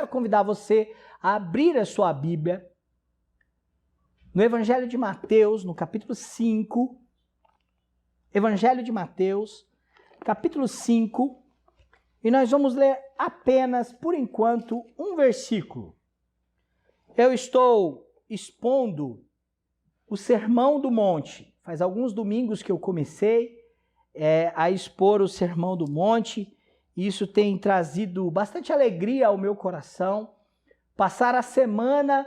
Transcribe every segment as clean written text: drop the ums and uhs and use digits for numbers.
quero convidar você a abrir a sua Bíblia no Evangelho de Mateus, no capítulo 5. Evangelho de Mateus, capítulo 5. E nós vamos ler apenas, por enquanto, um versículo. Eu estou expondo o Sermão do Monte. Faz alguns domingos que eu comecei a expor o Sermão do Monte. E isso tem trazido bastante alegria ao meu coração. Passar a semana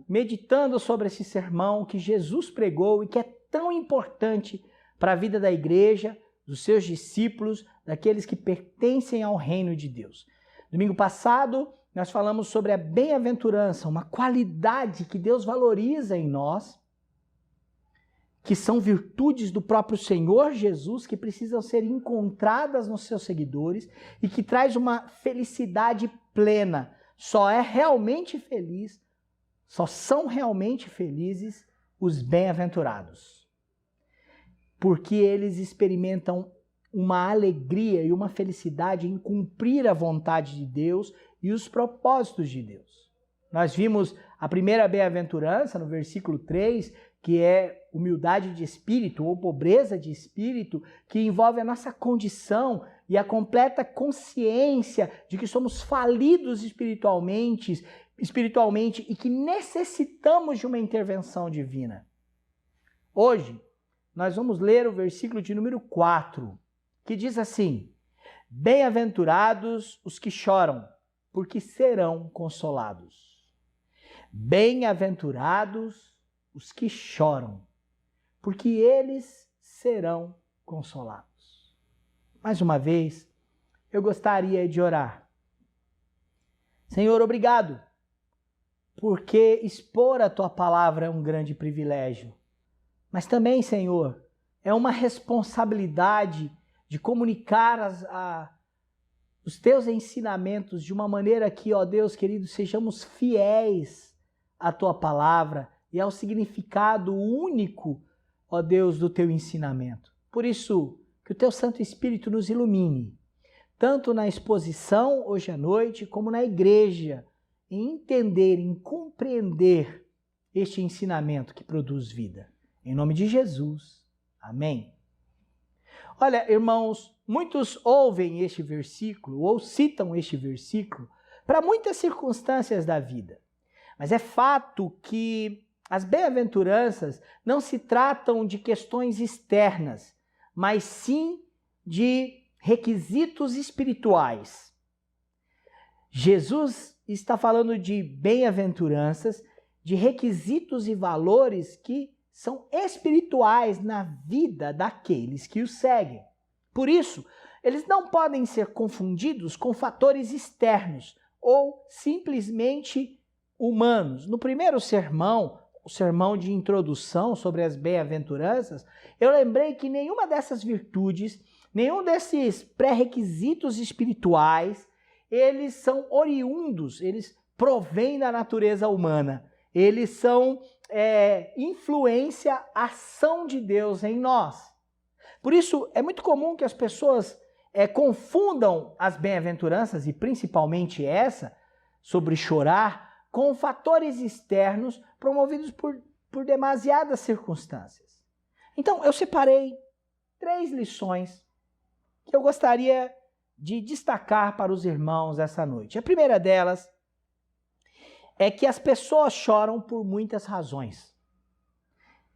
meditando sobre esse sermão que Jesus pregou e que é tão importante para a vida da igreja, dos seus discípulos, daqueles que pertencem ao reino de Deus. Domingo passado, nós falamos sobre a bem-aventurança, uma qualidade que Deus valoriza em nós, que são virtudes do próprio Senhor Jesus, que precisam ser encontradas nos seus seguidores e que traz uma felicidade plena. Só são realmente felizes os bem-aventurados, porque eles experimentam uma alegria e uma felicidade em cumprir a vontade de Deus e os propósitos de Deus. Nós vimos a primeira bem-aventurança no versículo 3, que é humildade de espírito ou pobreza de espírito, que envolve a nossa condição e a completa consciência de que somos falidos espiritualmente e que necessitamos de uma intervenção divina. Hoje, nós vamos ler o versículo de número 4, que diz assim: Bem-aventurados os que choram, porque serão consolados. Bem-aventurados os que choram, porque eles serão consolados. Mais uma vez, eu gostaria de orar. Senhor, obrigado, porque expor a Tua palavra é um grande privilégio. Mas também, Senhor, é uma responsabilidade de comunicar os Teus ensinamentos de uma maneira que, ó Deus querido, sejamos fiéis à Tua palavra e ao significado único, ó Deus, do Teu ensinamento. Por isso, que o Teu Santo Espírito nos ilumine, tanto na exposição hoje à noite, como na igreja, em entender, em compreender este ensinamento que produz vida. Em nome de Jesus. Amém. Olha, irmãos, muitos ouvem este versículo ou citam este versículo para muitas circunstâncias da vida. Mas é fato que as bem-aventuranças não se tratam de questões externas, mas sim de requisitos espirituais. Jesus está falando de bem-aventuranças, de requisitos e valores que são espirituais na vida daqueles que o seguem. Por isso, eles não podem ser confundidos com fatores externos ou simplesmente humanos. No primeiro sermão, o sermão de introdução sobre as bem-aventuranças, eu lembrei que nenhuma dessas virtudes, nenhum desses pré-requisitos espirituais, eles são oriundos, eles provêm da natureza humana. Eles são influência, ação de Deus em nós. Por isso, é muito comum que as pessoas confundam as bem-aventuranças, e principalmente essa, sobre chorar, com fatores externos promovidos por demasiadas circunstâncias. Então, eu separei 3 lições que eu gostaria de destacar para os irmãos essa noite. A primeira delas é que as pessoas choram por muitas razões.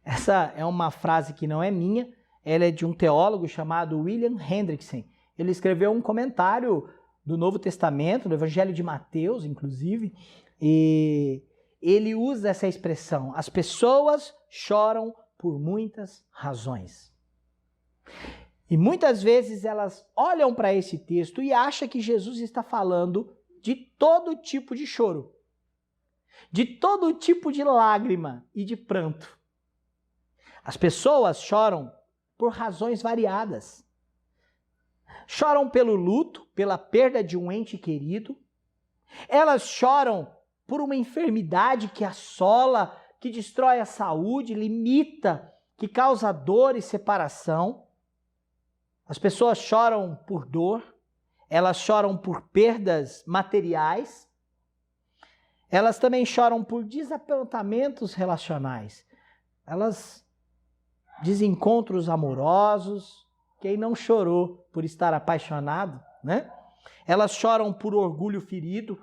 Essa é uma frase que não é minha, ela é de um teólogo chamado William Hendrickson. Ele escreveu um comentário do Novo Testamento, do Evangelho de Mateus, inclusive, e ele usa essa expressão: as pessoas choram por muitas razões. E muitas vezes elas olham para esse texto e acham que Jesus está falando de todo tipo de choro, de todo tipo de lágrima e de pranto. As pessoas choram por razões variadas. Choram pelo luto, pela perda de um ente querido. Elas choram por uma enfermidade que assola, que destrói a saúde, limita, que causa dor e separação. As pessoas choram por dor. elas choram por perdas materiais, elas também choram por desapontamentos relacionais, elas desencontros amorosos. Quem não chorou por estar apaixonado, né? Elas choram por orgulho ferido.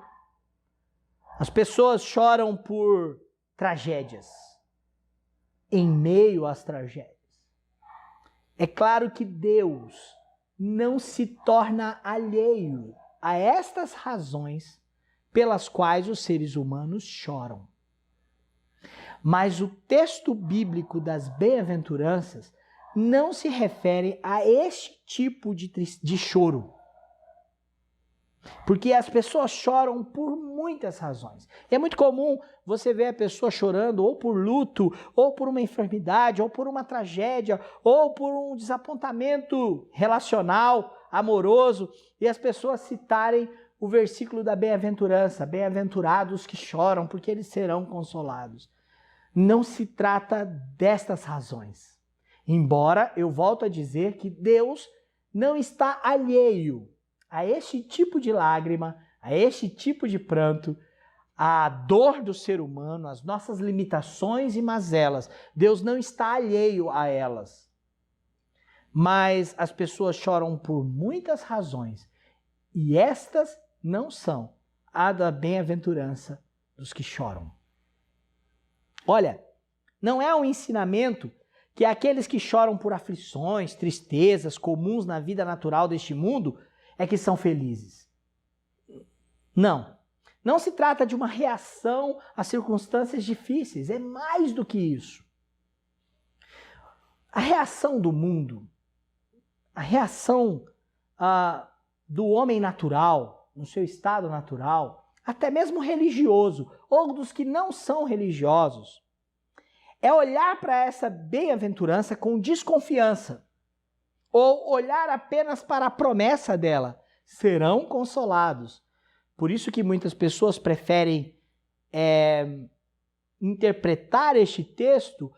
As pessoas choram por tragédias, em meio às tragédias. É claro que Deus não se torna alheio a estas razões pelas quais os seres humanos choram. Mas o texto bíblico das bem-aventuranças não se refere a este tipo de choro. Porque as pessoas choram por muitas razões. E é muito comum você ver a pessoa chorando ou por luto, ou por uma enfermidade, ou por uma tragédia, ou por um desapontamento relacional, amoroso, e as pessoas citarem o versículo da bem-aventurança: bem-aventurados que choram, porque eles serão consolados. Não se trata destas razões. Embora eu volto a dizer que Deus não está alheio a este tipo de lágrima, a este tipo de pranto, a dor do ser humano, as nossas limitações e mazelas. Deus não está alheio a elas. Mas as pessoas choram por muitas razões, e estas não são a da bem-aventurança dos que choram. Olha, não é um ensinamento que aqueles que choram por aflições, tristezas comuns na vida natural deste mundo é que são felizes. Não. Não se trata de uma reação a circunstâncias difíceis. É mais do que isso. A reação do mundo, a reação do homem natural, no seu estado natural, até mesmo religioso, ou dos que não são religiosos, é olhar para essa bem-aventurança com desconfiança, ou olhar apenas para a promessa dela: serão consolados. Por isso que muitas pessoas preferem interpretar este texto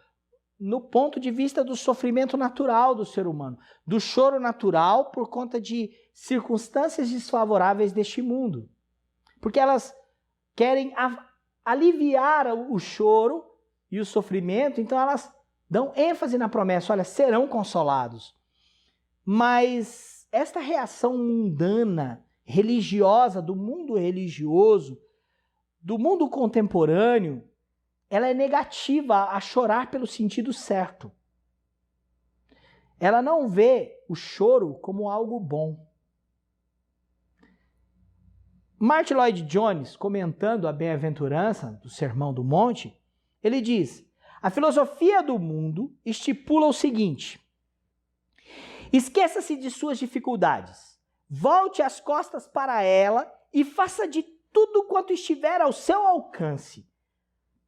no ponto de vista do sofrimento natural do ser humano, do choro natural por conta de circunstâncias desfavoráveis deste mundo. Porque elas querem aliviar o choro e o sofrimento, então elas dão ênfase na promessa: olha, serão consolados. Mas esta reação mundana, religiosa, do mundo religioso, do mundo contemporâneo, ela é negativa a chorar pelo sentido certo. Ela não vê o choro como algo bom. Martyn Lloyd-Jones, comentando a bem-aventurança do Sermão do Monte, ele diz: a filosofia do mundo estipula o seguinte: esqueça-se de suas dificuldades, volte as costas para ela e faça de tudo quanto estiver ao seu alcance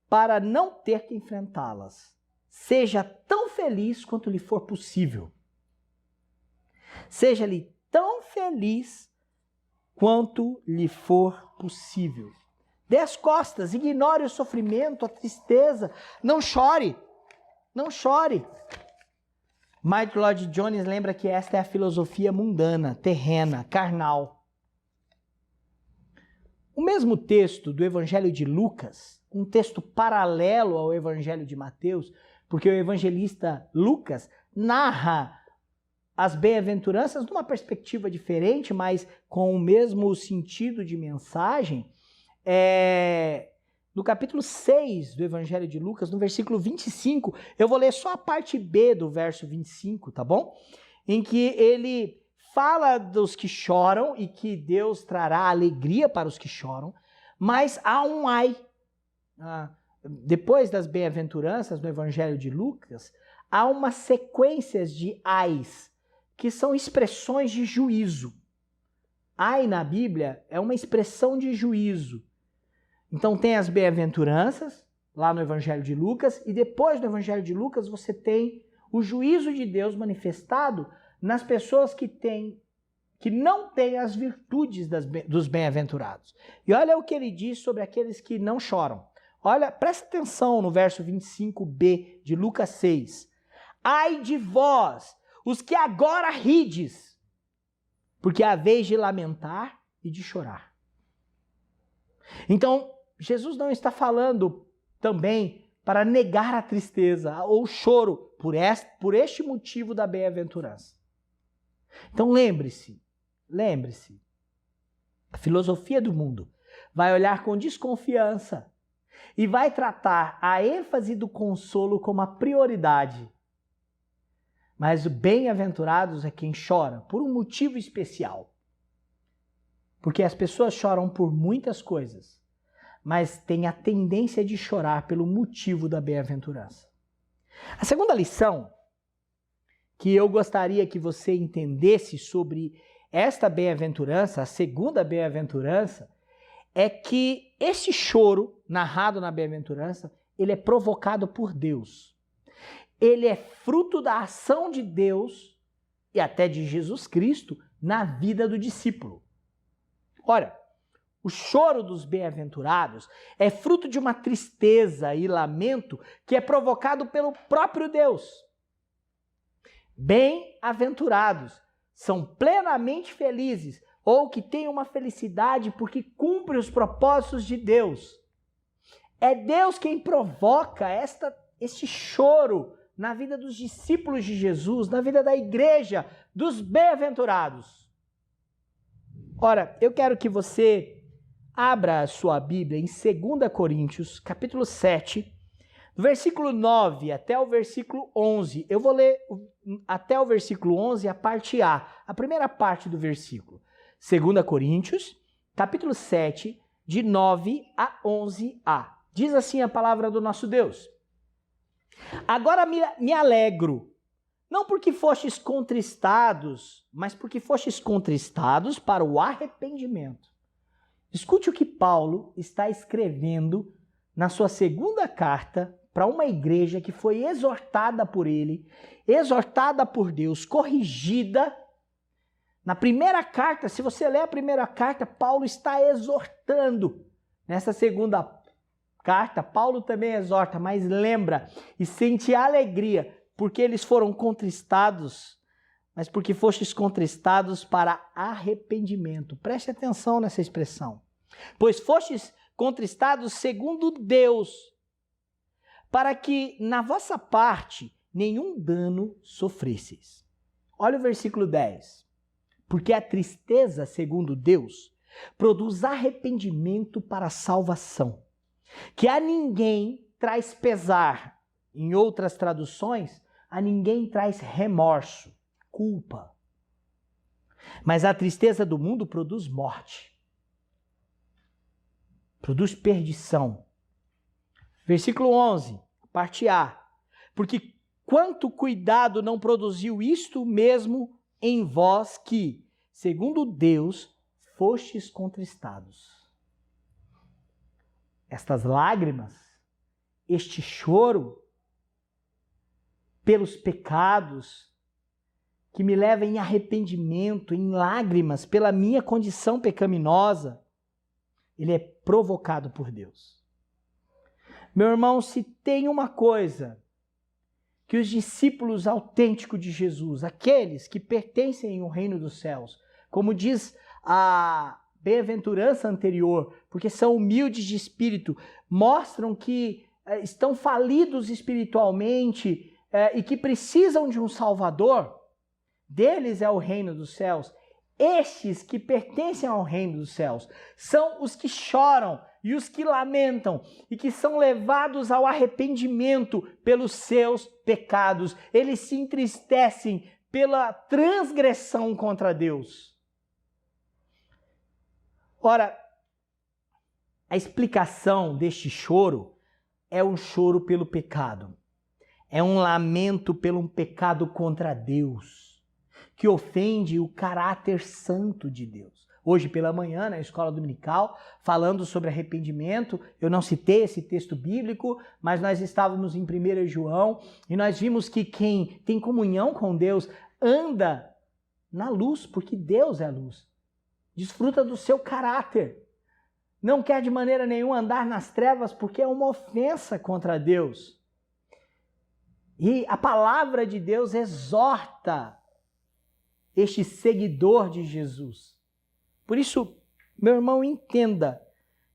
para não ter que enfrentá-las. Seja tão feliz quanto lhe for possível. Seja-lhe tão feliz quanto lhe for possível. Dê as costas, ignore o sofrimento, a tristeza. Não chore. Não chore. Martyn Lloyd-Jones lembra que esta é a filosofia mundana, terrena, carnal. O mesmo texto do Evangelho de Lucas, um texto paralelo ao Evangelho de Mateus, porque o evangelista Lucas narra as bem-aventuranças numa perspectiva diferente, mas com o mesmo sentido de mensagem. No capítulo 6 do Evangelho de Lucas, no versículo 25, eu vou ler só a parte B do verso 25, tá bom? Em que ele fala dos que choram e que Deus trará alegria para os que choram, mas há um ai. Depois das bem-aventuranças no Evangelho de Lucas, há uma sequência de ais, que são expressões de juízo. Ai na Bíblia é uma expressão de juízo. Então tem as bem-aventuranças, lá no Evangelho de Lucas, e depois do Evangelho de Lucas você tem o juízo de Deus manifestado nas pessoas que não têm as virtudes dos bem-aventurados. E olha o que ele diz sobre aqueles que não choram. Olha, presta atenção no verso 25b de Lucas 6. Ai de vós, os que agora rides, porque é a vez de lamentar e de chorar. Então, Jesus não está falando também para negar a tristeza ou o choro por este motivo da bem-aventurança. Então lembre-se, a filosofia do mundo vai olhar com desconfiança e vai tratar a ênfase do consolo como a prioridade. Mas bem-aventurados é quem chora por um motivo especial. Porque as pessoas choram por muitas coisas, mas têm a tendência de chorar pelo motivo da bem-aventurança. A segunda lição que eu gostaria que você entendesse sobre esta bem-aventurança, a segunda bem-aventurança, é que esse choro narrado na bem-aventurança, ele é provocado por Deus. Ele é fruto da ação de Deus e até de Jesus Cristo na vida do discípulo. Olha, o choro dos bem-aventurados é fruto de uma tristeza e lamento que é provocado pelo próprio Deus. Bem-aventurados são plenamente felizes ou que têm uma felicidade porque cumprem os propósitos de Deus. É Deus quem provoca este choro na vida dos discípulos de Jesus, na vida da igreja, dos bem-aventurados. Ora, eu quero que você abra a sua Bíblia em 2 Coríntios, capítulo 7, do versículo 9 até o versículo 11. Eu vou ler até o versículo 11, a parte A, a primeira parte do versículo. 2 Coríntios, capítulo 7, de 9 a 11a. Diz assim a palavra do nosso Deus. Agora me alegro, não porque fostes contristados, mas porque fostes contristados para o arrependimento. Escute o que Paulo está escrevendo na sua segunda carta para uma igreja que foi exortada por ele, exortada por Deus, corrigida. Na primeira carta, se você ler a primeira carta, Paulo está exortando. Nessa segunda carta, Paulo também exorta, mas lembra e sente alegria, porque eles foram contristados, mas porque fostes contristados para arrependimento. Preste atenção nessa expressão. Pois fostes contristados segundo Deus, para que na vossa parte nenhum dano sofresseis. Olha o versículo 10. Porque a tristeza, segundo Deus, produz arrependimento para a salvação, que a ninguém traz pesar. Em outras traduções, a ninguém traz remorso, culpa. Mas a tristeza do mundo produz morte, produz perdição. Versículo 11, parte A. Porque quanto cuidado não produziu isto mesmo em vós que, segundo Deus, fostes contristados. Estas lágrimas, este choro pelos pecados que me leva em arrependimento, em lágrimas pela minha condição pecaminosa, ele é provocado por Deus. Meu irmão, se tem uma coisa que os discípulos autênticos de Jesus, aqueles que pertencem ao reino dos céus, como diz a bem-aventurança anterior, porque são humildes de espírito, mostram que estão falidos espiritualmente e que precisam de um Salvador, deles é o reino dos céus. Estes que pertencem ao reino dos céus são os que choram e os que lamentam e que são levados ao arrependimento pelos seus pecados. Eles se entristecem pela transgressão contra Deus. Ora, a explicação deste choro é um choro pelo pecado. É um lamento pelo um pecado contra Deus, que ofende o caráter santo de Deus. Hoje pela manhã, na escola dominical, falando sobre arrependimento, eu não citei esse texto bíblico, mas nós estávamos em 1 João e nós vimos que quem tem comunhão com Deus anda na luz, porque Deus é a luz. Desfruta do seu caráter. Não quer de maneira nenhuma andar nas trevas, porque é uma ofensa contra Deus. E a palavra de Deus exorta este seguidor de Jesus. Por isso, meu irmão, entenda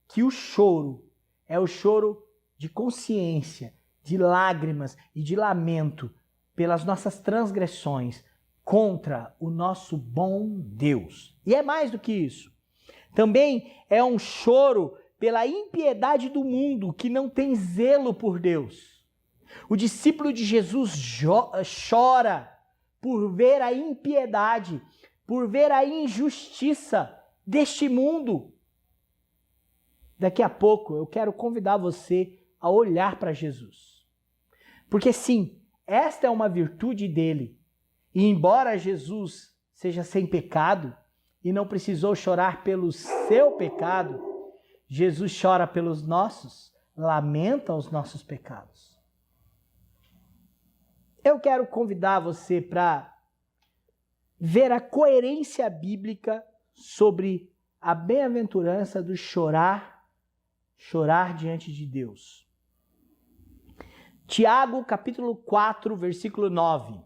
que o choro é o choro de consciência, de lágrimas e de lamento pelas nossas transgressões contra o nosso bom Deus. E é mais do que isso. Também é um choro pela impiedade do mundo que não tem zelo por Deus. O discípulo de Jesus chora por ver a impiedade, por ver a injustiça deste mundo. Daqui a pouco eu quero convidar você a olhar para Jesus. Porque sim, esta é uma virtude dele. E embora Jesus seja sem pecado e não precisou chorar pelo seu pecado, Jesus chora pelos nossos, lamenta os nossos pecados. Eu quero convidar você para ver a coerência bíblica sobre a bem-aventurança do chorar diante de Deus. Tiago, capítulo 4, versículo 9.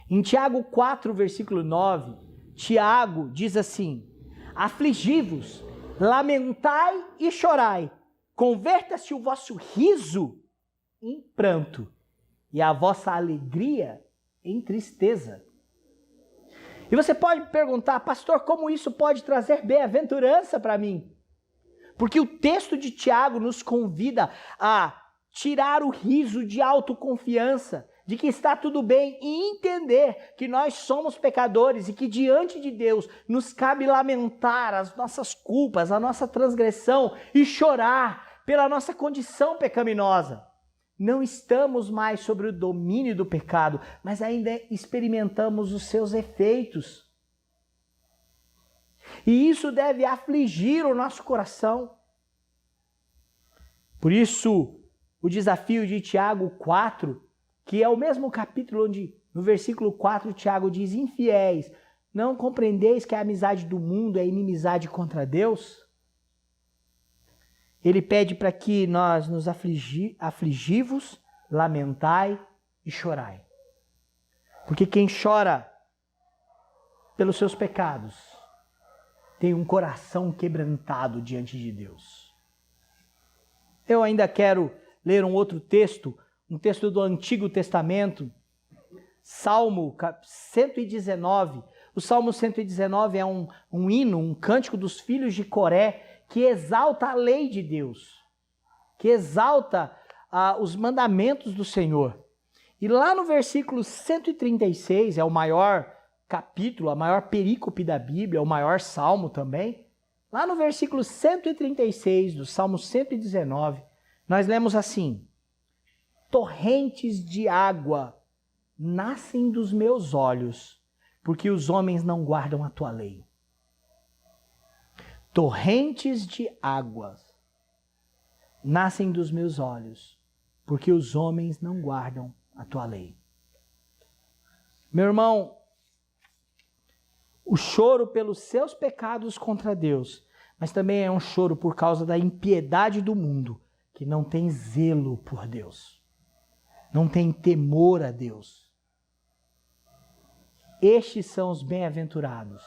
Em Tiago 4, versículo 9, Tiago diz assim: afligi-vos, lamentai e chorai, converta-se o vosso riso em pranto e a vossa alegria em tristeza. E você pode perguntar, pastor, como isso pode trazer bem-aventurança para mim? Porque o texto de Tiago nos convida a tirar o riso de autoconfiança, de que está tudo bem e entender que nós somos pecadores e que diante de Deus nos cabe lamentar as nossas culpas, a nossa transgressão e chorar pela nossa condição pecaminosa. Não estamos mais sobre o domínio do pecado, mas ainda experimentamos os seus efeitos. E isso deve afligir o nosso coração. Por isso, o desafio de Tiago 4, que é o mesmo capítulo onde, no versículo 4, Tiago diz: infiéis, não compreendeis que a amizade do mundo é inimizade contra Deus? Ele pede para que nós nos afligivos, lamentai e chorai. Porque quem chora pelos seus pecados tem um coração quebrantado diante de Deus. Eu ainda quero ler um outro texto, um texto do Antigo Testamento, Salmo 119. O Salmo 119 é um hino, um cântico dos filhos de Coré, que exalta a lei de Deus, que exalta os mandamentos do Senhor. E lá no versículo 136, é o maior capítulo, a maior perícope da Bíblia, o maior salmo também. Lá no versículo 136 do Salmo 119, nós lemos assim: torrentes de água nascem dos meus olhos, porque os homens não guardam a tua lei. Torrentes de águas nascem dos meus olhos, porque os homens não guardam a tua lei. Meu irmão, o choro pelos seus pecados contra Deus, mas também é um choro por causa da impiedade do mundo, que não tem zelo por Deus, não tem temor a Deus. Estes são os bem-aventurados.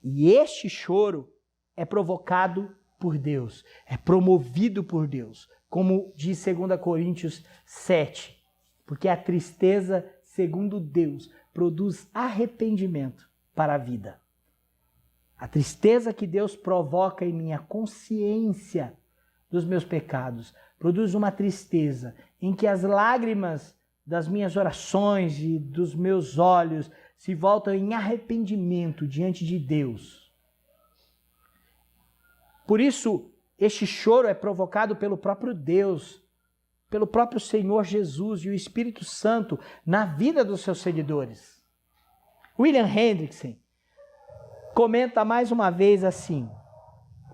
E este choro é provocado por Deus, é promovido por Deus, como diz 2 Coríntios 7, porque a tristeza, segundo Deus, produz arrependimento para a vida. A tristeza que Deus provoca em minha consciência dos meus pecados produz uma tristeza em que as lágrimas das minhas orações e dos meus olhos se voltam em arrependimento diante de Deus. Por isso, este choro é provocado pelo próprio Deus, pelo próprio Senhor Jesus e o Espírito Santo na vida dos seus seguidores. William Hendrickson comenta mais uma vez assim: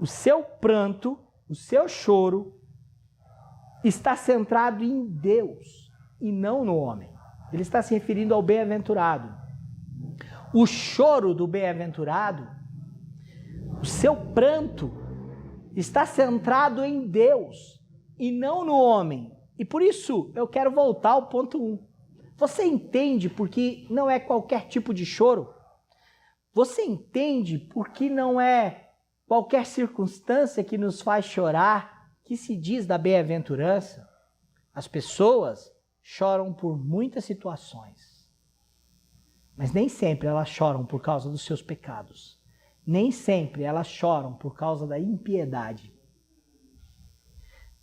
o seu pranto, o seu choro está centrado em Deus e não no homem. Ele está se referindo ao bem-aventurado. O choro do bem-aventurado, o seu pranto, está centrado em Deus e não no homem. E por isso eu quero voltar ao ponto 1. Você entende porque não é qualquer tipo de choro? Você entende por que não é qualquer circunstância que nos faz chorar que se diz da bem-aventurança? As pessoas choram por muitas situações, mas nem sempre elas choram por causa dos seus pecados. Nem sempre elas choram por causa da impiedade.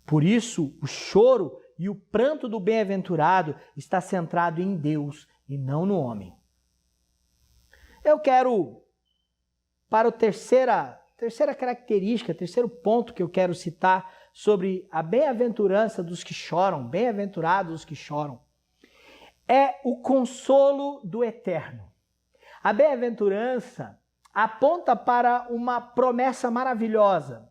Por isso, o choro e o pranto do bem-aventurado está centrado em Deus e não no homem. Eu quero, para a terceira característica, terceiro ponto que eu quero citar sobre a bem-aventurança dos que choram, bem-aventurados os que choram, é o consolo do eterno. A bem-aventurança aponta para uma promessa maravilhosa.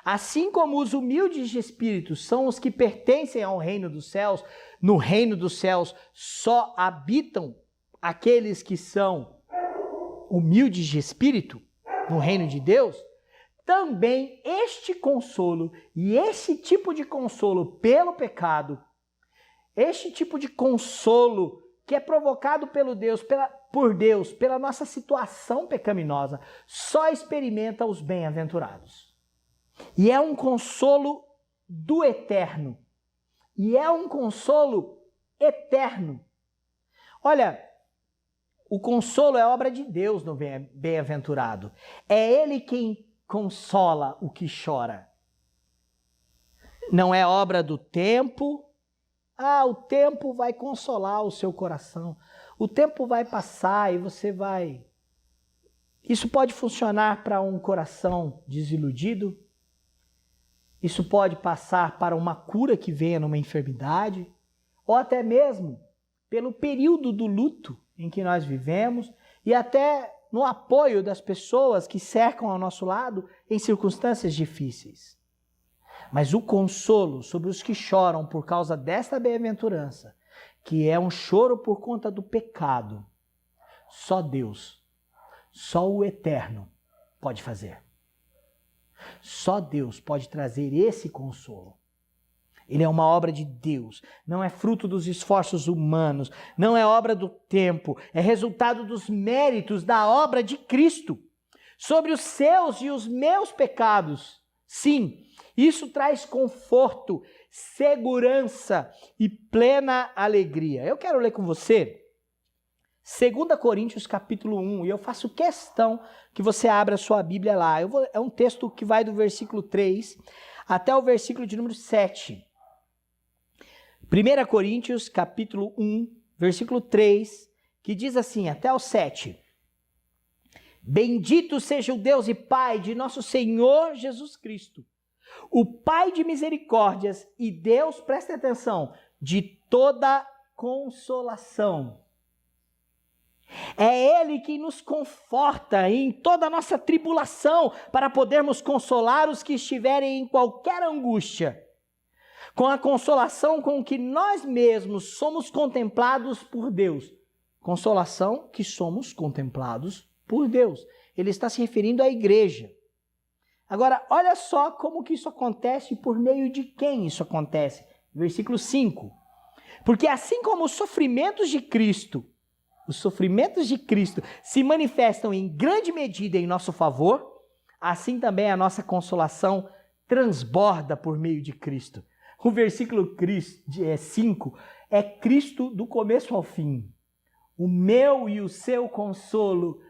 Assim como os humildes de espírito são os que pertencem ao reino dos céus, no reino dos céus só habitam aqueles que são humildes de espírito, no reino de Deus, também este consolo e esse tipo de consolo pelo pecado, este tipo de consolo que é provocado por Deus, pela nossa situação pecaminosa, só experimenta os bem-aventurados. E é um consolo do eterno. E é um consolo eterno. Olha, o consolo é obra de Deus no bem-aventurado. É Ele quem consola o que chora. Não é obra do tempo. O tempo vai consolar o seu coração. O tempo vai passar e você vai... Isso pode funcionar para um coração desiludido. Isso pode passar para uma cura que venha numa enfermidade. Ou até mesmo pelo período do luto em que nós vivemos e até no apoio das pessoas que cercam ao nosso lado em circunstâncias difíceis. Mas o consolo sobre os que choram por causa desta bem-aventurança, que é um choro por conta do pecado, só Deus, só o Eterno pode fazer. Só Deus pode trazer esse consolo. Ele é uma obra de Deus, não é fruto dos esforços humanos, não é obra do tempo, é resultado dos méritos da obra de Cristo sobre os seus e os meus pecados. Sim, isso traz conforto, segurança e plena alegria. Eu quero ler com você 2 Coríntios capítulo 1, e eu faço questão que você abra a sua Bíblia lá. É um texto que vai do versículo 3 até o versículo de número 7. 1 Coríntios, capítulo 1, versículo 3, que diz assim, até o 7. Bendito seja o Deus e Pai de nosso Senhor Jesus Cristo, o Pai de misericórdias e Deus, presta atenção, de toda consolação. É Ele que nos conforta em toda a nossa tribulação, para podermos consolar os que estiverem em qualquer angústia, com a consolação com que nós mesmos somos contemplados por Deus. Consolação que somos contemplados por Deus. Ele está se referindo à igreja. Agora, olha só como que isso acontece e por meio de quem isso acontece. Versículo 5. Porque assim como os sofrimentos de Cristo se manifestam em grande medida em nosso favor, assim também a nossa consolação transborda por meio de Cristo. O versículo 5 é Cristo do começo ao fim. O meu e o seu consolo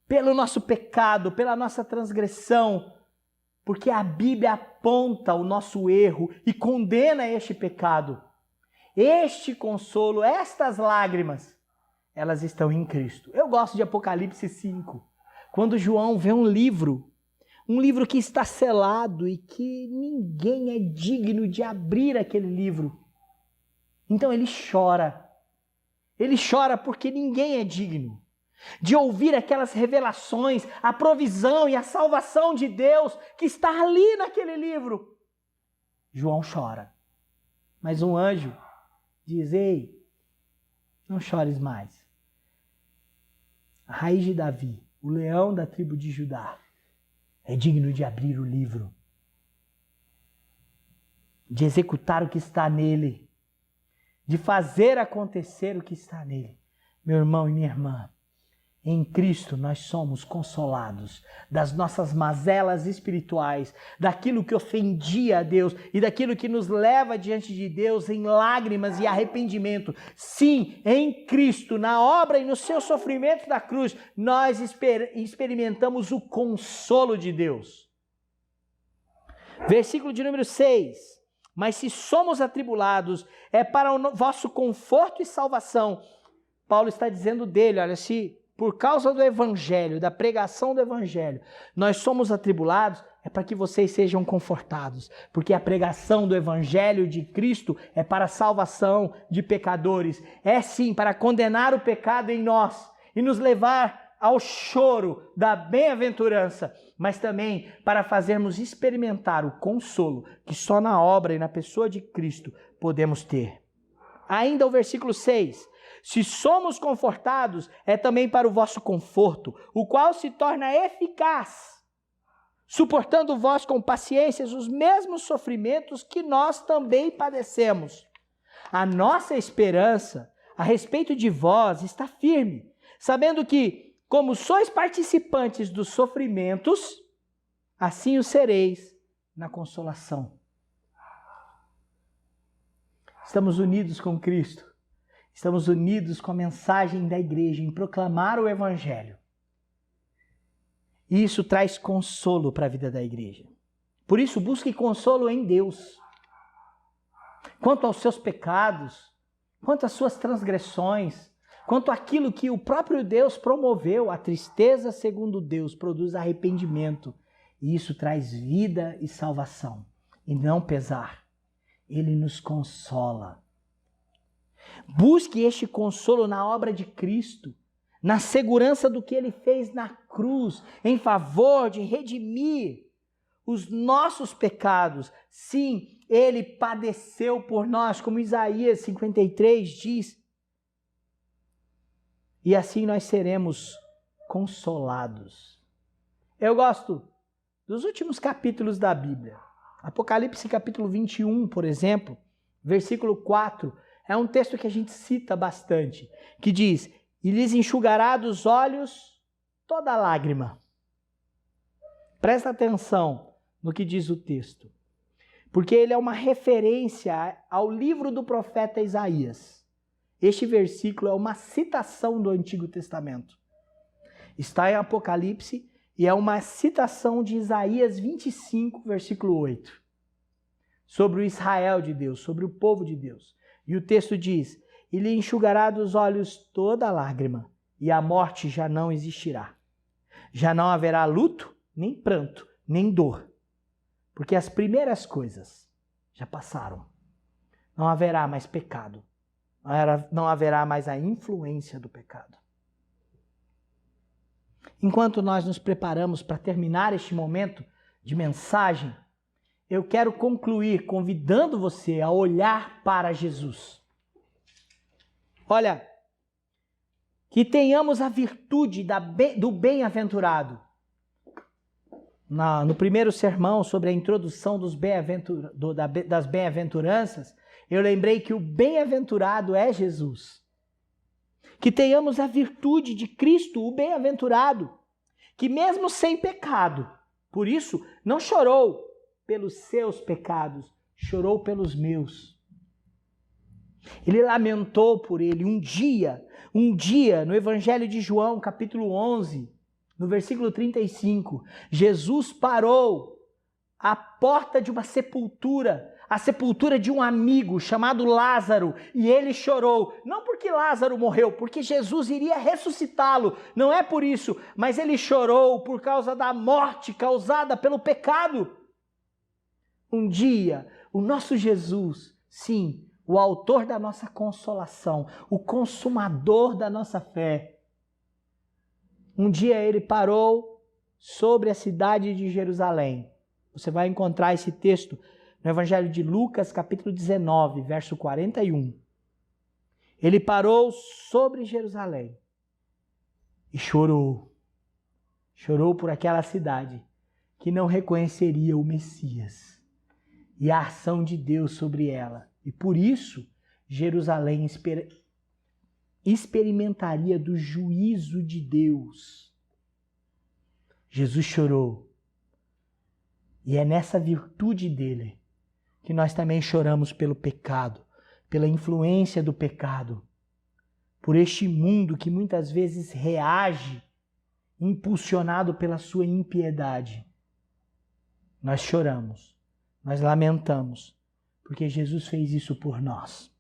pelo nosso pecado, pela nossa transgressão, porque a Bíblia aponta o nosso erro e condena este pecado. Este consolo, estas lágrimas, elas estão em Cristo. Eu gosto de Apocalipse 5, quando João vê um livro que está selado e que ninguém é digno de abrir aquele livro. Então ele chora. Ele chora porque ninguém é digno de ouvir aquelas revelações, a provisão e a salvação de Deus que está ali naquele livro. João chora. Mas um anjo diz, ei, não chores mais. A raiz de Davi, o leão da tribo de Judá, é digno de abrir o livro, de executar o que está nele, de fazer acontecer o que está nele. Meu irmão e minha irmã, Em Cristo nós somos consolados das nossas mazelas espirituais, daquilo que ofendia a Deus e daquilo que nos leva diante de Deus em lágrimas e arrependimento. Sim, em Cristo, na obra e no seu sofrimento da cruz, nós experimentamos o consolo de Deus. Versículo de número 6. Mas se somos atribulados, é para o vosso conforto e salvação. Paulo está dizendo dele, olha, se por causa do evangelho, da pregação do evangelho, nós somos atribulados, é para que vocês sejam confortados, porque a pregação do evangelho de Cristo é para a salvação de pecadores, é sim para condenar o pecado em nós e nos levar ao choro da bem-aventurança, mas também para fazermos experimentar o consolo que só na obra e na pessoa de Cristo podemos ter. Ainda o versículo 6. Se somos confortados, é também para o vosso conforto, o qual se torna eficaz, suportando vós com paciência os mesmos sofrimentos que nós também padecemos. A nossa esperança a respeito de vós está firme, sabendo que, como sois participantes dos sofrimentos, assim o sereis na consolação. Estamos unidos com Cristo. Estamos unidos com a mensagem da igreja em proclamar o evangelho. E isso traz consolo para a vida da igreja. Por isso, busque consolo em Deus. Quanto aos seus pecados, quanto às suas transgressões, quanto àquilo que o próprio Deus promoveu, a tristeza, segundo Deus, produz arrependimento. E isso traz vida e salvação, e não pesar. Ele nos consola. Busque este consolo na obra de Cristo, na segurança do que Ele fez na cruz, em favor de redimir os nossos pecados. Sim, Ele padeceu por nós, como Isaías 53 diz. E assim nós seremos consolados. Eu gosto dos últimos capítulos da Bíblia. Apocalipse capítulo 21, por exemplo, versículo 4, é um texto que a gente cita bastante, que diz: e lhes enxugará dos olhos toda lágrima. Presta atenção no que diz o texto, porque ele é uma referência ao livro do profeta Isaías. Este versículo é uma citação do Antigo Testamento. Está em Apocalipse e é uma citação de Isaías 25, versículo 8, sobre o Israel de Deus, sobre o povo de Deus. E o texto diz: e lhe enxugará dos olhos toda lágrima, e a morte já não existirá. Já não haverá luto, nem pranto, nem dor, porque as primeiras coisas já passaram. Não haverá mais pecado, não haverá mais a influência do pecado. Enquanto nós nos preparamos para terminar este momento de mensagem, eu quero concluir convidando você a olhar para Jesus. Olha, que tenhamos a virtude do bem-aventurado. No primeiro sermão sobre a introdução das bem-aventuranças, eu lembrei que o bem-aventurado é Jesus. Que tenhamos a virtude de Cristo, o bem-aventurado, que mesmo sem pecado, por isso não chorou pelos seus pecados, chorou pelos meus. Ele lamentou por ele um dia, no Evangelho de João, capítulo 11, no versículo 35, Jesus parou à porta de uma sepultura, a sepultura de um amigo chamado Lázaro, e ele chorou, não porque Lázaro morreu, porque Jesus iria ressuscitá-lo, não é por isso, mas ele chorou por causa da morte causada pelo pecado. Um dia, o nosso Jesus, sim, o autor da nossa consolação, o consumador da nossa fé, um dia ele parou sobre a cidade de Jerusalém. Você vai encontrar esse texto no Evangelho de Lucas, capítulo 19, verso 41. Ele parou sobre Jerusalém e chorou. Chorou por aquela cidade que não reconheceria o Messias e a ação de Deus sobre ela. E por isso, Jerusalém experimentaria do juízo de Deus. Jesus chorou. E é nessa virtude dele que nós também choramos pelo pecado, pela influência do pecado, por este mundo que muitas vezes reage, impulsionado pela sua impiedade. Nós choramos, nós lamentamos, porque Jesus fez isso por nós.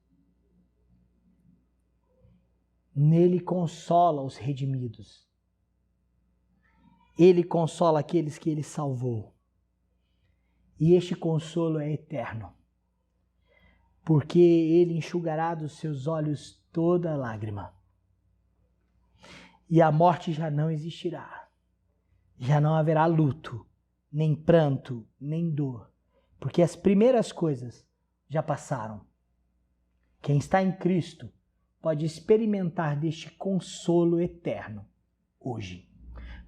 Nele consola os redimidos. Ele consola aqueles que ele salvou. E este consolo é eterno, porque ele enxugará dos seus olhos toda lágrima. E a morte já não existirá. Já não haverá luto, nem pranto, nem dor, porque as primeiras coisas já passaram. Quem está em Cristo pode experimentar deste consolo eterno hoje,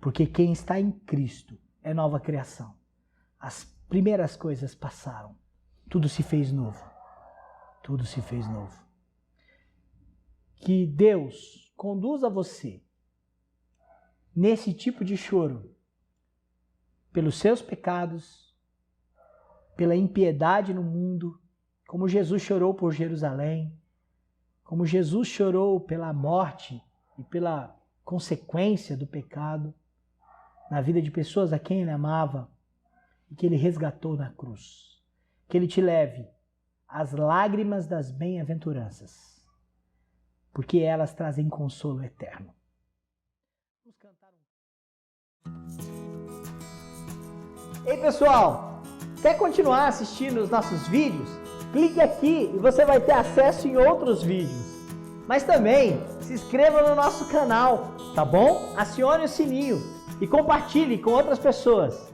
porque quem está em Cristo é nova criação. As primeiras coisas passaram, tudo se fez novo. Tudo se fez novo. Que Deus conduza você nesse tipo de choro, pelos seus pecados, pela impiedade no mundo, como Jesus chorou por Jerusalém, como Jesus chorou pela morte e pela consequência do pecado na vida de pessoas a quem ele amava e que ele resgatou na cruz. Que ele te leve às lágrimas das bem-aventuranças, porque elas trazem consolo eterno. Vamos cantar Ei pessoal, quer continuar assistindo os nossos vídeos? Clique aqui e você vai ter acesso em outros vídeos. Mas também se inscreva no nosso canal, tá bom? Acione o sininho e compartilhe com outras pessoas.